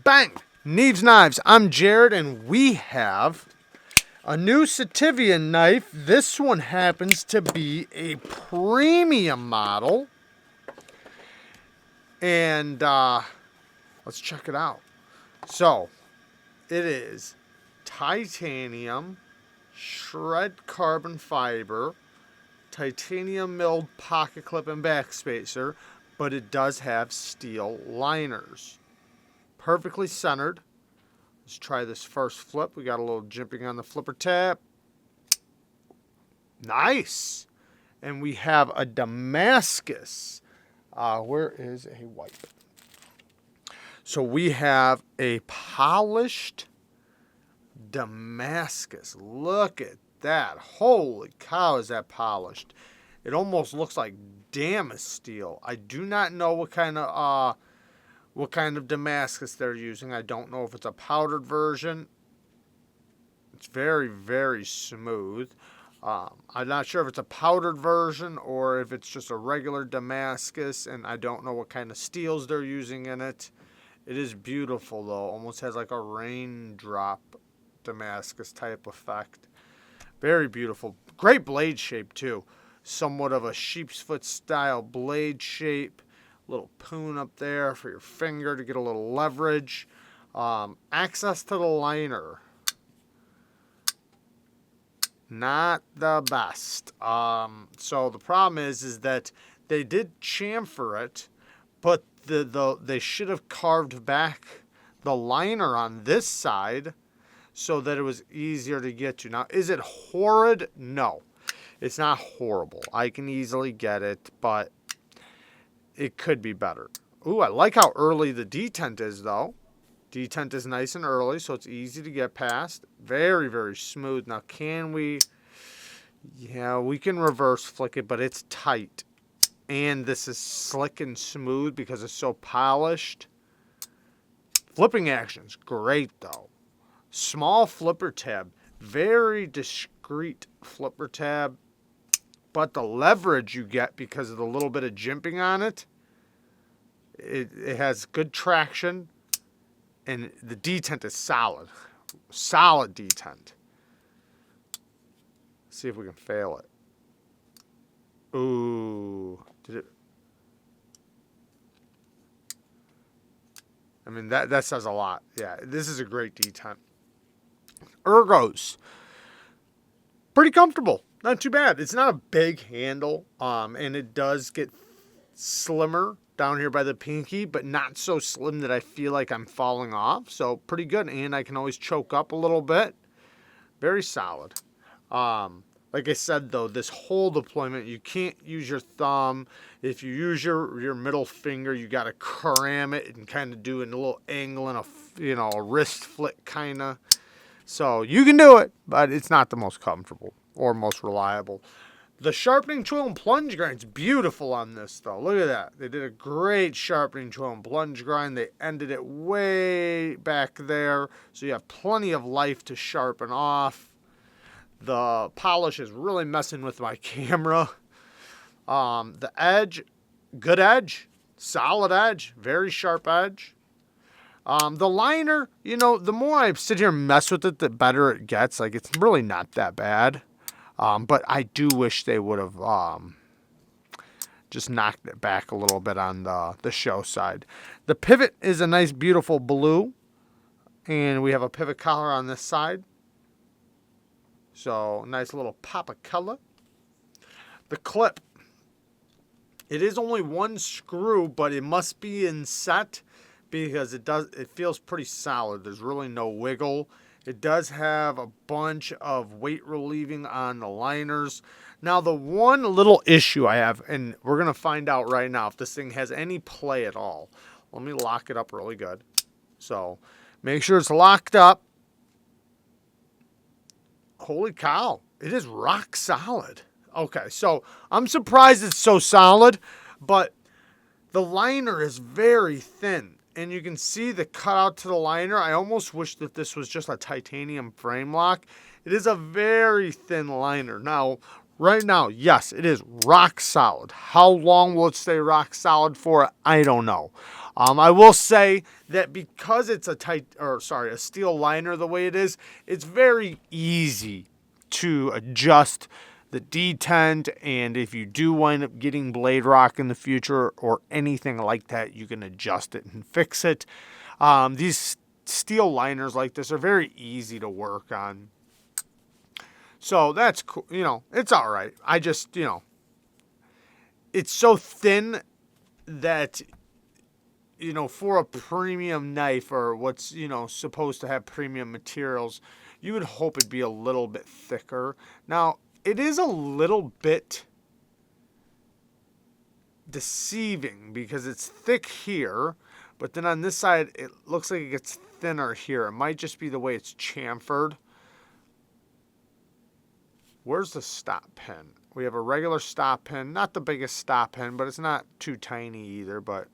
Bang! Neves Knives. I'm Jared, and we have a new Sitivien knife. This one happens to be a premium model. And let's check it out. So, it is titanium, shred carbon fiber, titanium milled pocket clip and backspacer, but it does have steel liners. Perfectly centered. Let's try this first flip. We got a little jimping on the flipper tab. Nice. And we have a Damascus. Where is a wipe? So we have a polished Damascus. Look at that. Holy cow, is that polished. It almost looks like Damascus steel. I do not know what kind of Damascus they're using. I don't know if it's a powdered version. It's very, very smooth. I'm not sure if it's a powdered version or if it's just a regular Damascus, and I don't know what kind of steels they're using in it. It is beautiful, though. Almost has like a raindrop Damascus type effect. Very beautiful. Great blade shape, too. Somewhat of a sheep's foot style blade shape. Little poon up there for your finger to get a little leverage. Access to the liner. Not the best. So the problem is that they did chamfer it, but they should have carved back the liner on this side so that it was easier to get to. Now, is it horrid? No. It's not horrible. I can easily get it, but it could be better. Ooh, I like how early the detent is, though. Detent is nice and early, so it's easy to get past. Very, very smooth. Now, can we... Yeah, we can reverse flick it, but it's tight. And this is slick and smooth because it's so polished. Flipping action's great, though. Small flipper tab. Very discreet flipper tab. But the leverage you get because of the little bit of jimping on it, it has good traction, and the detent is solid. Solid detent. See if we can fail it. Ooh. Did it? I mean, that says a lot. Yeah, this is a great detent. Ergos. Pretty comfortable. Not too bad. It's not a big handle, and it does get slimmer down here by the pinky, but not so slim that I feel like I'm falling off. So pretty good, and I can always choke up a little bit. Very solid. Like I said, though, this whole deployment, you can't use your thumb. If you use your middle finger, you got to cram it and kind of do a little angle and a wrist flick kind of. So you can do it, but it's not the most comfortable or most reliable. The sharpening tool and plunge grind's beautiful on this, though. Look at that. They did a great sharpening tool and plunge grind. They ended it way back there, so you have plenty of life to sharpen off. The polish is really messing with my camera. The edge, good edge, solid edge, very sharp edge. The liner, the more I sit here and mess with it, the better it gets. Like, it's really not that bad. But I do wish they would have just knocked it back a little bit on the show side. The pivot is a nice, beautiful blue. And we have a pivot collar on this side. So, nice little pop of color. The clip. It is only one screw, but it must be in set because it feels pretty solid. There's really no wiggle. It does have a bunch of weight relieving on the liners. Now, the one little issue I have, and we're going to find out right now if this thing has any play at all. Let me lock it up really good. So, make sure it's locked up. Holy cow, it is rock solid. Okay, so I'm surprised it's so solid, but the liner is very thin. And you can see the cutout to the liner. I almost wish that this was just a titanium frame lock. It is a very thin liner. Now, right now, yes, it is rock solid. How long will it stay rock solid for? I don't know. I will say that because it's a steel liner the way it is, it's very easy to adjust the detent, and if you do wind up getting blade rock in the future or anything like that, you can adjust it and fix it. These steel liners like this are very easy to work on. So that's cool. It's all right. I just, it's so thin that, for a premium knife or what's, supposed to have premium materials, you would hope it'd be a little bit thicker. Now, it is a little bit deceiving because it's thick here, but then on this side, it looks like it gets thinner here. It might just be the way it's chamfered. Where's the stop pin? We have a regular stop pin, not the biggest stop pin, but it's not too tiny either, but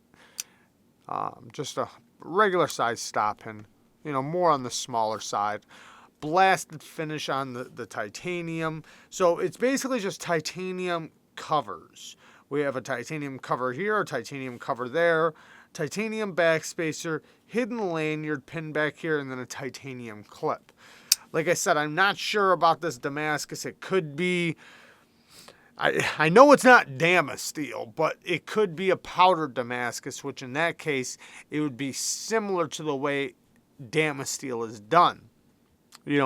just a regular size stop pin, more on the smaller side. Blasted finish on the titanium. So it's basically just titanium covers. We have a titanium cover here, a titanium cover there, titanium backspacer, hidden lanyard pin back here, and then a titanium clip. Like I said, I'm not sure about this Damascus. It could be, I know it's not Damascus steel, but it could be a powdered Damascus, which in that case, it would be similar to the way Damascus steel is done.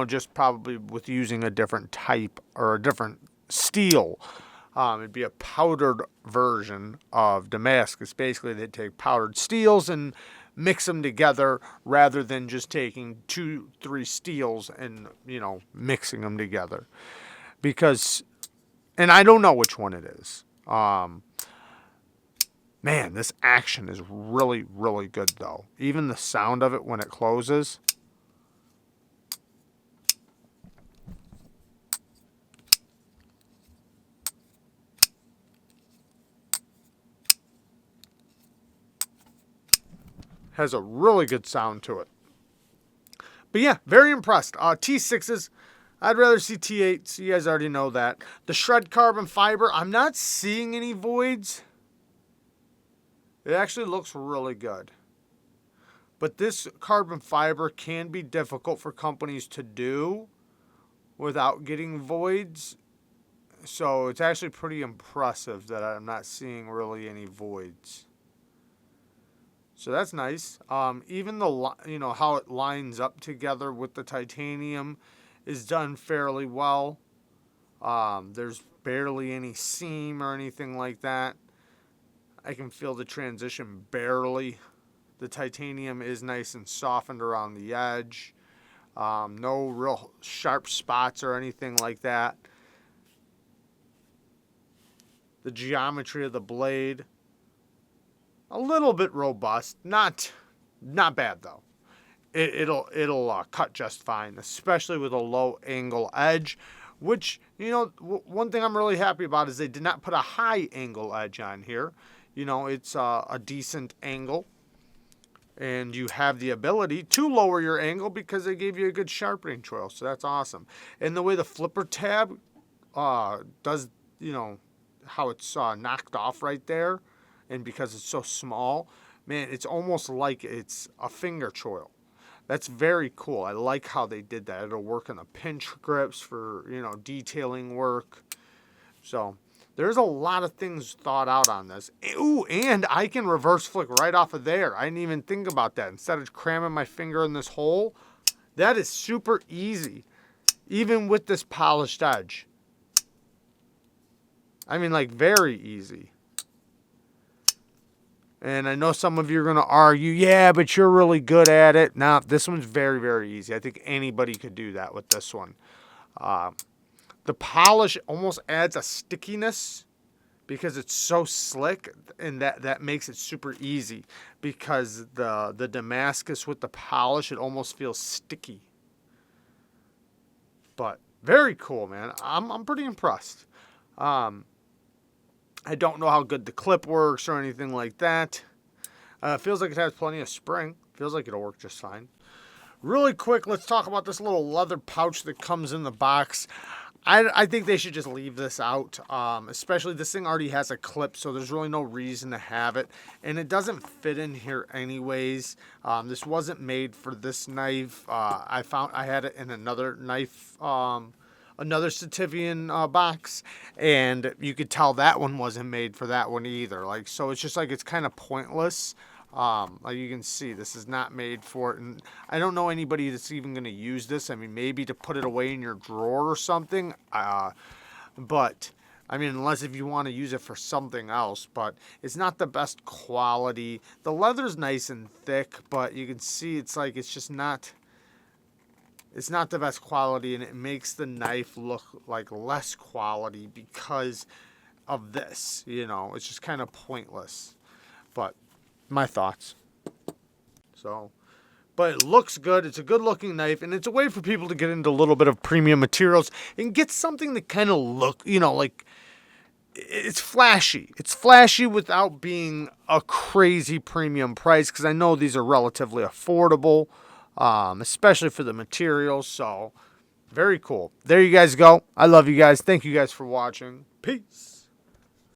Just probably with using a different type or a different steel. It'd be a powdered version of Damascus. Basically, they take powdered steels and mix them together rather than just taking 2-3 steels and, mixing them together. And I don't know which one it is. Man, this action is really, really good, though. Even the sound of it when it closes. Has a really good sound to it. But yeah, very impressed. T6s, I'd rather see T8s. You guys already know that. The shred carbon fiber, I'm not seeing any voids. It actually looks really good. But this carbon fiber can be difficult for companies to do without getting voids. So it's actually pretty impressive that I'm not seeing really any voids. So that's nice. Even how it lines up together with the titanium is done fairly well. There's barely any seam or anything like that. I can feel the transition barely. The titanium is nice and softened around the edge. No real sharp spots or anything like that. The geometry of the blade, a little bit robust, not bad though. It'll cut just fine, especially with a low angle edge. Which one thing I'm really happy about is they did not put a high angle edge on here. It's a decent angle, and you have the ability to lower your angle because they gave you a good sharpening choil. So that's awesome. And the way the flipper tab does, how it's knocked off right there. And because it's so small, man, it's almost like it's a finger choil. That's very cool. I like how they did that. It'll work on the pinch grips for, detailing work. So there's a lot of things thought out on this. Ooh, and I can reverse flick right off of there. I didn't even think about that. Instead of cramming my finger in this hole, that is super easy, even with this polished edge. I mean, like, very easy. And I know some of you are going to argue, yeah, but you're really good at it. Nah, this one's very, very easy. I think anybody could do that with this one. The polish almost adds a stickiness because it's so slick, and that makes it super easy. Because the Damascus with the polish, it almost feels sticky. But very cool, man. I'm pretty impressed. I don't know how good the clip works or anything like that. Feels like it has plenty of spring. Feels like it'll work just fine. Really quick, let's talk about this little leather pouch that comes in the box. I think they should just leave this out, especially this thing already has a clip, so there's really no reason to have it. And it doesn't fit in here anyways. This wasn't made for this knife. I had it in another knife, another Sitivien box, and you could tell that one wasn't made for that one either. Like, so it's just like it's kind of pointless. Like you can see, this is not made for it, and I don't know anybody that's even going to use this. I mean, maybe to put it away in your drawer or something, but I mean, unless if you want to use it for something else, but it's not the best quality. The leather's nice and thick, but you can see it's like it's just not, it's not the best quality, and it makes the knife look like less quality because of this, you know. It's just kind of pointless, but my thoughts. So, but it looks good. It's a good looking knife, and it's a way for people to get into a little bit of premium materials and get something that kind of look, you know, like it's flashy. It's flashy without being a crazy premium price, because I know these are relatively affordable, especially for the materials. So very cool. There you guys go. I love you guys. Thank you guys for watching. Peace.